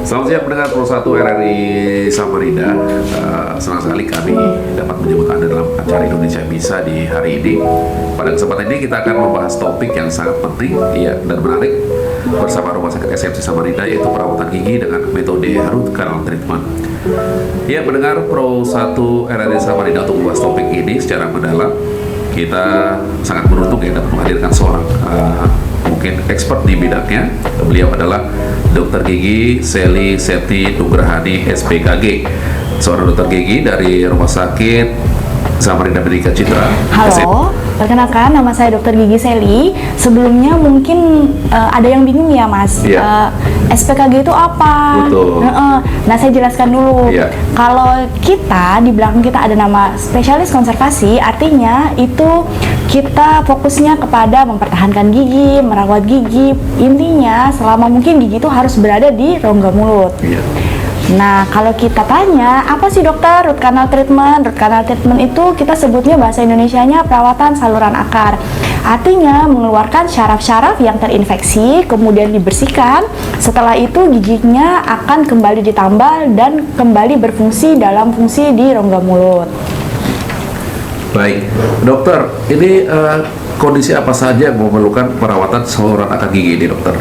Selamat siang pendengar Pro 1 RRI Samarinda. Senang sekali kami dapat menyebut Anda dalam acara Indonesia Bisa di hari ini. Pada kesempatan ini kita akan membahas topik yang sangat penting dan menarik bersama Rumah Sakit SMC Samarinda, yaitu perawatan gigi dengan metode root canal treatment. Ya, pendengar Pro 1 RRI Samarinda, untuk membahas topik ini secara mendalam, kita sangat beruntung dapat menghadirkan seorang mungkin expert di bidangnya. Beliau adalah Dr. Gigi Sally Septi Nugrahani SPKG, seorang dokter gigi dari Rumah Sakit Samarinda Medika Citra. Halo, perkenalkan nama saya Dr. Gigi Sally. Sebelumnya mungkin ada yang bingung ya Mas, SPKG itu apa? Betul. Nah, saya jelaskan dulu. Kalau kita di belakang kita ada nama spesialis konservasi, artinya itu kita fokusnya kepada mempertahankan gigi, merawat gigi. Intinya selama mungkin gigi itu harus berada di rongga mulut. Nah, kalau kita tanya, apa sih dokter root canal treatment? Root canal treatment itu kita sebutnya bahasa Indonesianya perawatan saluran akar. Artinya mengeluarkan syaraf-syaraf yang terinfeksi, kemudian dibersihkan. Setelah itu giginya akan kembali ditambal dan kembali berfungsi dalam fungsi di rongga mulut. Baik, dokter, ini kondisi apa saja yang memerlukan perawatan saluran akar gigi ini, dokter?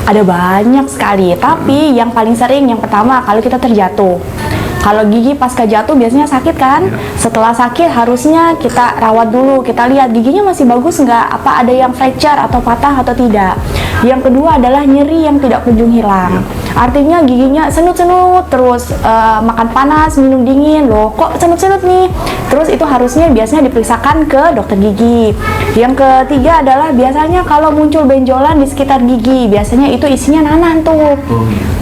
Ada banyak sekali, tapi yang paling sering yang pertama kalau kita terjatuh. Kalau gigi pasca jatuh biasanya sakit kan? Setelah sakit harusnya kita rawat dulu, kita lihat giginya masih bagus nggak? Apa ada yang fracture atau patah atau tidak? Yang kedua adalah nyeri yang tidak kunjung hilang. Artinya giginya senut-senut terus, makan panas, minum dingin, loh kok senut-senut nih? Terus itu harusnya biasanya diperiksakan ke dokter gigi. Yang ketiga adalah biasanya kalau muncul benjolan di sekitar gigi, biasanya itu isinya nanah tuh.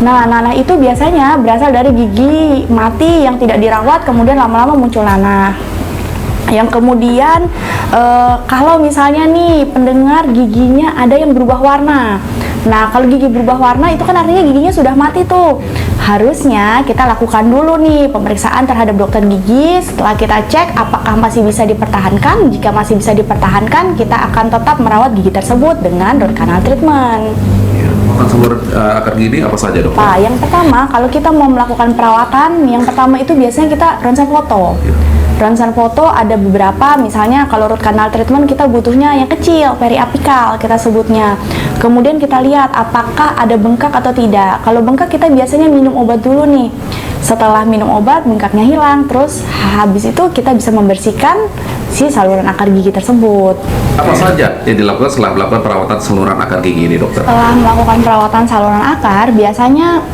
Nah, nanah itu biasanya berasal dari gigi mati yang tidak dirawat, kemudian lama-lama muncul nanah. Yang kemudian kalau misalnya nih pendengar giginya ada yang berubah warna. Nah, kalau gigi berubah warna itu kan artinya giginya sudah mati tuh. Harusnya kita lakukan dulu nih pemeriksaan terhadap dokter gigi. Setelah kita cek apakah masih bisa dipertahankan. Jika masih bisa dipertahankan, kita akan tetap merawat gigi tersebut dengan root canal treatment. Perawatan saluran akar gigi apa saja, dokter? Nah, yang pertama kalau kita mau melakukan perawatan, yang pertama itu biasanya kita ronsen foto. Ronsen foto ada beberapa, misalnya kalau root canal treatment kita butuhnya yang kecil, periapikal kita sebutnya. Kemudian kita lihat apakah ada bengkak atau tidak. Kalau bengkak kita biasanya minum obat dulu nih. Setelah minum obat, bengkaknya hilang. Terus habis itu kita bisa membersihkan si saluran akar gigi tersebut. Apa saja yang dilakukan setelah melakukan perawatan saluran akar gigi ini, dokter? Setelah melakukan perawatan saluran akar, biasanya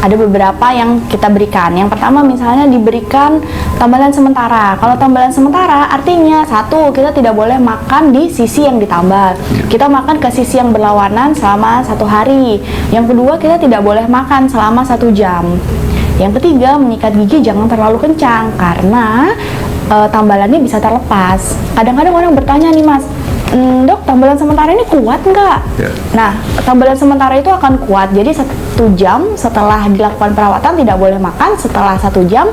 ada beberapa yang kita berikan. Yang pertama misalnya diberikan tambalan sementara. Kalau tambalan sementara artinya satu, kita tidak boleh makan di sisi yang ditambal. Kita makan ke sisi yang berlawanan selama 1 hari. Yang kedua, kita tidak boleh makan selama 1 jam. Yang ketiga, menyikat gigi jangan terlalu kencang karena tambalannya bisa terlepas. Kadang-kadang orang bertanya nih Mas, dok, tambalan sementara ini kuat nggak? Nah, tambalan sementara itu akan kuat. Jadi 1 jam setelah dilakukan perawatan tidak boleh makan. Setelah 1 jam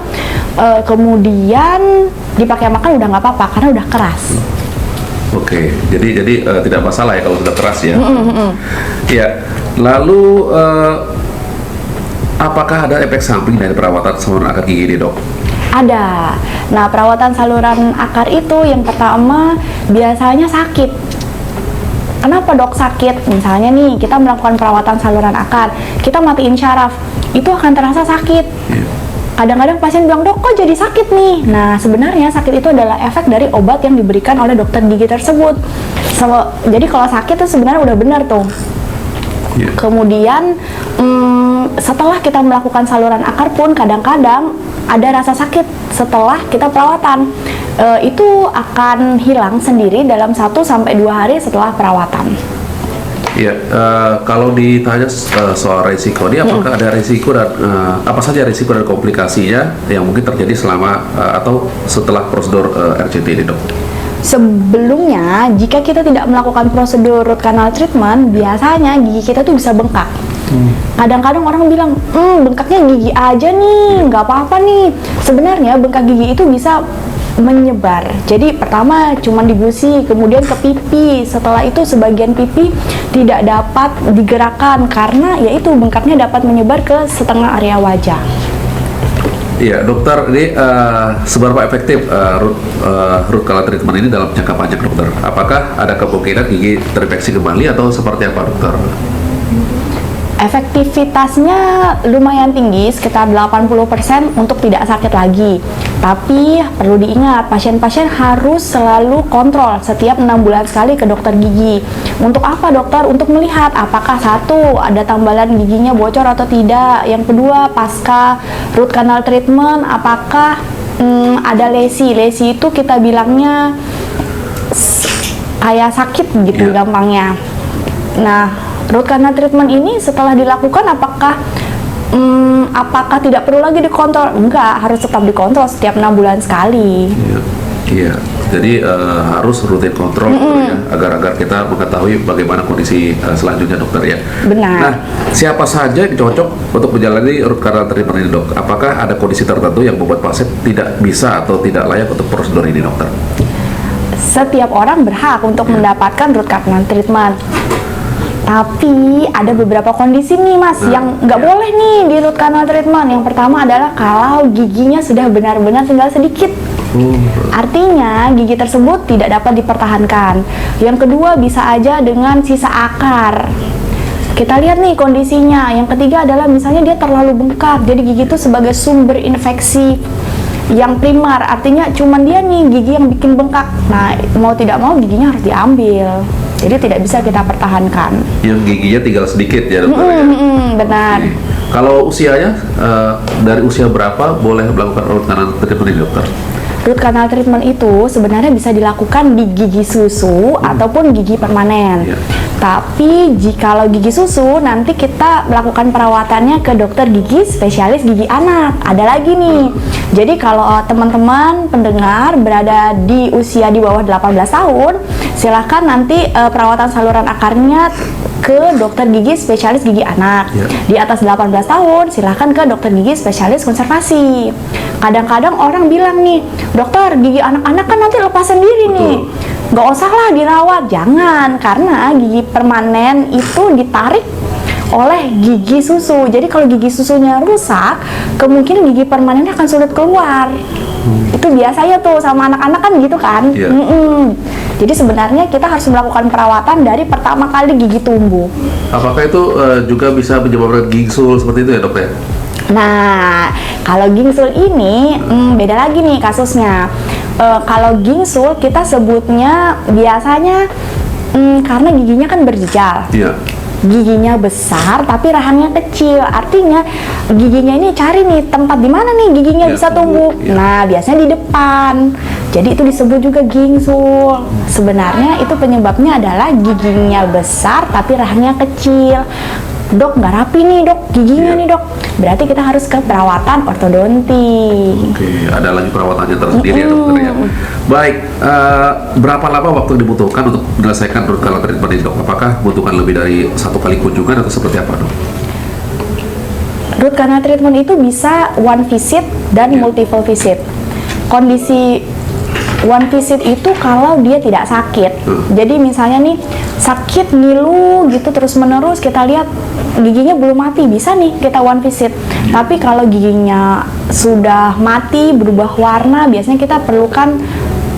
kemudian dipakai makan udah nggak apa-apa karena udah keras. Oke, jadi tidak masalah ya kalau sudah keras ya. Ya, lalu apakah ada efek samping dari perawatan saluran akar gigi ini, dok? Ada. Nah, perawatan saluran akar itu yang pertama biasanya sakit. Kenapa dok sakit? Misalnya nih, kita melakukan perawatan saluran akar, kita matiin syaraf, itu akan terasa sakit. Kadang-kadang pasien bilang, dok kok jadi sakit nih? Nah, sebenarnya sakit itu adalah efek dari obat yang diberikan oleh dokter gigi tersebut. Jadi kalau sakit itu sebenarnya udah benar tuh. Kemudian setelah kita melakukan saluran akar pun kadang-kadang ada rasa sakit setelah kita perawatan. Itu akan hilang sendiri dalam 1-2 hari setelah perawatan. Ya, kalau ditanya soal risiko ini, apakah ada risiko dan apa saja risiko dan komplikasinya yang mungkin terjadi selama atau setelah prosedur RCT ini, dok? Sebelumnya, jika kita tidak melakukan prosedur root canal treatment, biasanya gigi kita tuh bisa bengkak. Kadang-kadang orang bilang, bengkaknya gigi aja nih, nggak apa-apa nih. Sebenarnya bengkak gigi itu bisa menyebar. Jadi pertama cuma di gusi, kemudian ke pipi. Setelah itu sebagian pipi tidak dapat digerakkan karena yaitu bengkaknya dapat menyebar ke setengah area wajah. Iya, dokter, ini seberapa efektif root canal treatment ini dalam jangka panjang, dokter? Apakah ada kemungkinan gigi terinfeksi kembali atau seperti apa, dokter? Efektivitasnya lumayan tinggi, sekitar 80% untuk tidak sakit lagi. Tapi perlu diingat, pasien-pasien harus selalu kontrol setiap 6 bulan sekali ke dokter gigi. Untuk apa, dokter? Untuk melihat apakah satu, ada tambalan giginya bocor atau tidak. Yang kedua, pasca root canal treatment, apakah ada lesi. Lesi itu kita bilangnya kayak sakit gitu gampangnya. Nah, root canal treatment ini setelah dilakukan apakah tidak perlu lagi dikontrol? Enggak, harus tetap dikontrol setiap 6 bulan sekali. Iya. Jadi harus rutin kontrol ya, agar kita mengetahui bagaimana kondisi selanjutnya, dokter ya. Benar. Nah, siapa saja yang cocok untuk menjalani root canal treatment ini, dok? Apakah ada kondisi tertentu yang membuat pasien tidak bisa atau tidak layak untuk prosedur ini, dokter? Setiap orang berhak untuk mendapatkan root canal treatment. Tapi ada beberapa kondisi nih mas yang nggak boleh nih di root canal treatment. Yang pertama adalah kalau giginya sudah benar-benar tinggal sedikit. Artinya gigi tersebut tidak dapat dipertahankan. Yang kedua bisa aja dengan sisa akar. Kita lihat nih kondisinya. Yang ketiga adalah misalnya dia terlalu bengkak. Jadi gigi itu sebagai sumber infeksi yang primar, artinya cuman dia nih gigi yang bikin bengkak. Nah, mau tidak mau giginya harus diambil. Jadi tidak bisa kita pertahankan. Yang giginya tinggal sedikit ya, dokter ya? Benar. Kalau usianya, dari usia berapa boleh melakukan root canal treatment ini, dokter? Root canal treatment itu sebenarnya bisa dilakukan di gigi susu ataupun gigi permanen. Tapi jikalau gigi susu, nanti kita melakukan perawatannya ke dokter gigi spesialis gigi anak. Ada lagi nih. Jadi kalau teman-teman pendengar berada di usia di bawah 18 tahun, silahkan nanti perawatan saluran akarnya ke dokter gigi spesialis gigi anak. Di atas 18 tahun silahkan ke dokter gigi spesialis konservasi. Kadang-kadang orang bilang nih, dokter gigi anak-anak kan nanti lepas sendiri nih, nggak usah lah dirawat. Jangan, karena gigi permanen itu ditarik oleh gigi susu. Jadi kalau gigi susunya rusak, kemungkinan gigi permanennya akan sulit keluar. Itu biasanya tuh sama anak-anak kan gitu kan. Jadi sebenarnya kita harus melakukan perawatan dari pertama kali gigi tumbuh. Apakah itu juga bisa menyebabkan gingsul seperti itu ya, dok ya? Nah, kalau gingsul ini beda lagi nih kasusnya. Kalau gingsul kita sebutnya biasanya karena giginya kan berjejal. Giginya besar tapi rahangnya kecil, artinya giginya ini cari nih tempat di mana nih giginya bisa tumbuh. Nah, biasanya di depan. Jadi itu disebut juga gingsul. Sebenarnya itu penyebabnya adalah giginya besar tapi rahangnya kecil. Dok, nggak rapi nih dok giginya nih dok, berarti kita harus ke perawatan ortodonti. Oke, ada lagi perawatannya tersendiri ya, dokter ya. Baik, berapa lama waktu dibutuhkan untuk menyelesaikan root canal treatment ini, dok? Apakah butuhkan lebih dari 1 kali kunjungan atau seperti apa, dok? Root canal treatment itu bisa one visit dan multiple visit. Kondisi one visit itu kalau dia tidak sakit. Jadi misalnya nih sakit ngilu gitu terus menerus, kita lihat giginya belum mati, bisa nih kita one visit. Tapi kalau giginya sudah mati berubah warna, biasanya kita perlukan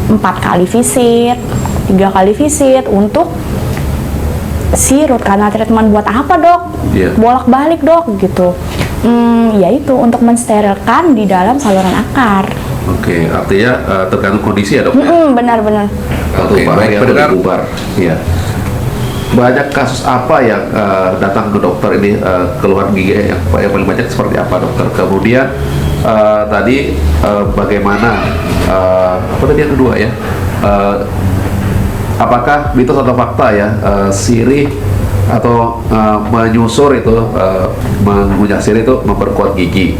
4 kali visit, 3 kali visit untuk si root canal treatment. Buat apa dok? Bolak-balik dok gitu. Yaitu untuk mensterilkan di dalam saluran akar. Oke, artinya tergantung kondisi ya dok? Benar-benar. Oke, baik, pendengar. Iya. Banyak kasus apa yang datang ke dokter ini, keluhan gigi yang paling banyak seperti apa, dokter? Kemudian tadi bagaimana apa tadi yang kedua ya? Apakah mitos atau fakta ya sirih atau menyusur itu mengunyah sirih itu memperkuat gigi?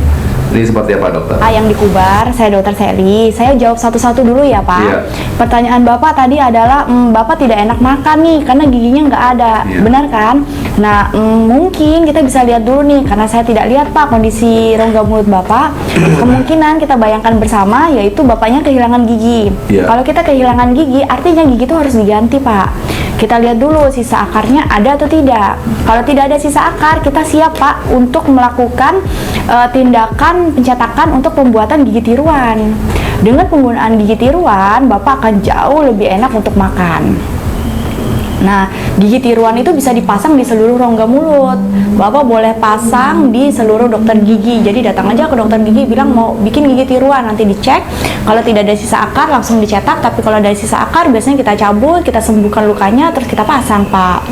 Ini seperti apa dokter? Yang dikubar, saya Dokter Sally. Saya jawab satu-satu dulu ya Pak. Iya. Pertanyaan Bapak tadi adalah, Bapak tidak enak makan nih karena giginya nggak ada, Iya. benar kan? Nah, mungkin kita bisa lihat dulu nih, karena saya tidak lihat Pak kondisi rongga mulut Bapak. Kemungkinan kita bayangkan bersama, yaitu Bapaknya kehilangan gigi. Iya. Kalau kita kehilangan gigi, artinya gigi itu harus diganti Pak. Kita lihat dulu sisa akarnya ada atau tidak. Kalau tidak ada sisa akar, kita siap Pak untuk melakukan tindakan pencetakan untuk pembuatan gigi tiruan. Dengan penggunaan gigi tiruan, Bapak akan jauh lebih enak untuk makan. Nah, gigi tiruan itu bisa dipasang di seluruh rongga mulut. Bapak boleh pasang di seluruh dokter gigi. Jadi datang aja ke dokter gigi, bilang mau bikin gigi tiruan, nanti dicek. Kalau tidak ada sisa akar langsung dicetak, tapi kalau ada sisa akar biasanya kita cabut, kita sembuhkan lukanya, terus kita pasang Pak.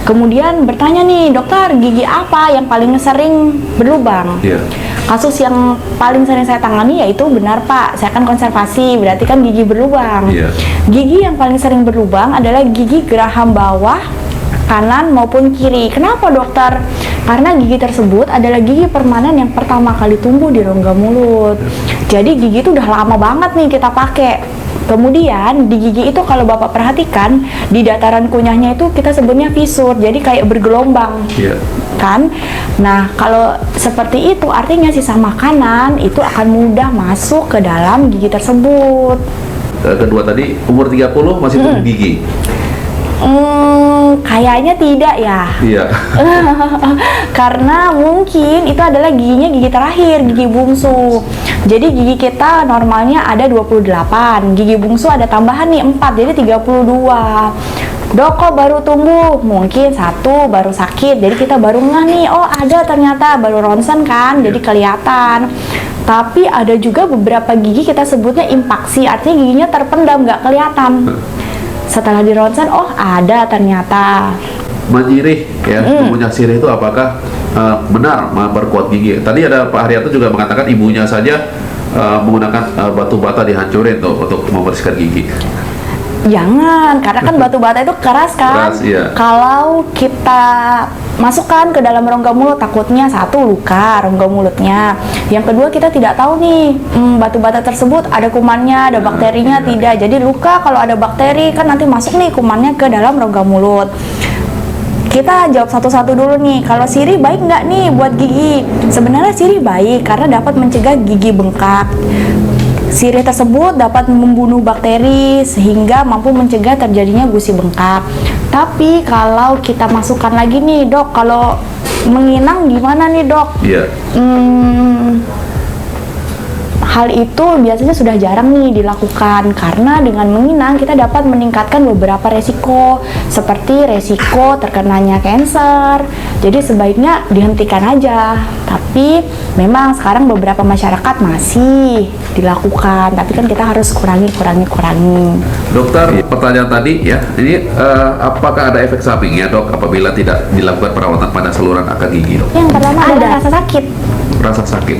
Kemudian bertanya nih, dokter, gigi apa yang paling sering berlubang? Iya. Kasus yang paling sering saya tangani yaitu benar Pak, saya kan konservasi, berarti kan gigi berlubang. Iya. Gigi yang paling sering berlubang adalah gigi geraham bawah, kanan maupun kiri. Kenapa dokter? Karena gigi tersebut adalah gigi permanen yang pertama kali tumbuh di rongga mulut. Jadi gigi itu udah lama banget nih kita pakai. Kemudian di gigi itu kalau Bapak perhatikan, di dataran kunyahnya itu kita sebutnya fisur, jadi kayak bergelombang. Iya. Kan? Nah, kalau seperti itu artinya sisa makanan itu akan mudah masuk ke dalam gigi tersebut. Kedua tadi umur 30 masih tumbuh gigi. Kayaknya tidak ya. Iya. Karena mungkin itu adalah giginya gigi terakhir, gigi bungsu. Jadi gigi kita normalnya ada 28, gigi bungsu ada tambahan nih 4, jadi 32. Dok, kok baru tumbuh? Mungkin satu baru sakit, jadi kita baru ngeh nih, oh ada ternyata, baru ronsen kan, jadi kelihatan. Tapi ada juga beberapa gigi kita sebutnya impaksi, artinya giginya terpendam, nggak kelihatan. Setelah di ronsen, oh ada ternyata. Menyirih ya, punya sirih itu apakah benar memperkuat gigi? Tadi ada Pak Haryanto juga mengatakan ibunya saja menggunakan batu bata dihancurin tuh untuk membersihkan gigi. Jangan, karena kan batu bata itu keras kan. Keras, iya. Kalau kita masukkan ke dalam rongga mulut, takutnya satu luka rongga mulutnya. Yang kedua kita tidak tahu nih batu bata tersebut ada kumannya, ada bakterinya, tidak. Jadi luka kalau ada bakteri kan nanti masuk nih kumannya ke dalam rongga mulut. Kita jawab satu-satu dulu nih. Kalau sirih baik nggak nih buat gigi? Sebenarnya sirih baik karena dapat mencegah gigi bengkak. Sirih tersebut dapat membunuh bakteri sehingga mampu mencegah terjadinya gusi bengkak. Tapi kalau kita masukkan lagi nih dok, kalau menginang gimana nih dok? Iya. Hal itu biasanya sudah jarang nih dilakukan karena dengan menginang kita dapat meningkatkan beberapa resiko seperti resiko terkenanya kanker. Jadi sebaiknya dihentikan aja. Tapi memang sekarang beberapa masyarakat masih dilakukan, tapi kan kita harus kurangi. Dokter, pertanyaan tadi ya, ini apakah ada efek sampingnya dok apabila tidak dilakukan perawatan pada saluran akar gigi dok? Yang pertama ada rasa sakit. Rasa sakit.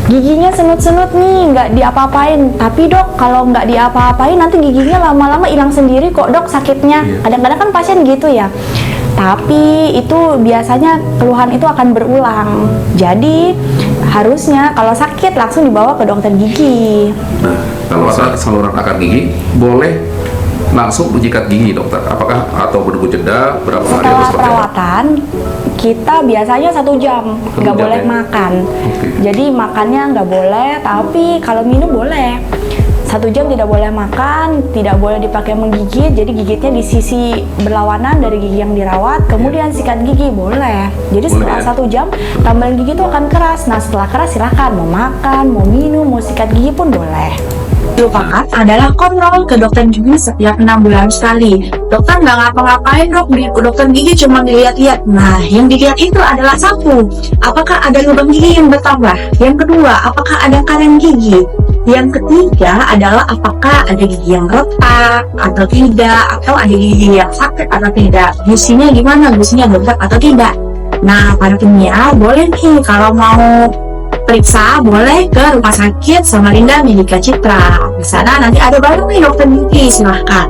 Giginya senut-senut nih, nggak diapa-apain. Tapi dok, kalau nggak diapa-apain nanti giginya lama-lama hilang sendiri kok dok sakitnya. Iya. Kadang-kadang kan pasien gitu ya. Tapi itu biasanya keluhan itu akan berulang. Jadi harusnya kalau sakit langsung dibawa ke dokter gigi. Nah, kalau ada saluran akar gigi boleh langsung menyikat gigi dokter? Apakah atau menunggu jeda berapa hari atau Setelah seperti apa? perawatan kita biasanya 1 jam nggak jam boleh ya? makan. Oke. Jadi makannya nggak boleh, tapi kalau minum boleh. 1 jam tidak boleh makan, tidak boleh dipakai menggigit. Jadi gigitnya di sisi berlawanan dari gigi yang dirawat. Kemudian sikat gigi boleh. Jadi setelah ya? 1 jam tambalan gigi itu akan keras. Nah setelah keras silakan mau makan, mau minum, mau sikat gigi pun boleh. Lupakan adalah kontrol ke dokter gigi setiap 6 bulan sekali. Dokter nggak ngapa-ngapain dok, di dokter gigi cuma dilihat-lihat. Nah, yang dilihat itu adalah satu, apakah ada lubang gigi yang bertambah? Yang kedua, apakah ada kanan gigi? Yang ketiga adalah apakah ada gigi yang retak atau tidak, atau ada gigi yang sakit atau tidak. Gusinya gimana? Gusinya bengkak atau tidak? Nah, para penyiar boleh nih kalau mau periksa boleh ke Rumah Sakit Samarinda Medika Citra. Di sana nanti ada baru nih dokter gigi, silahkan.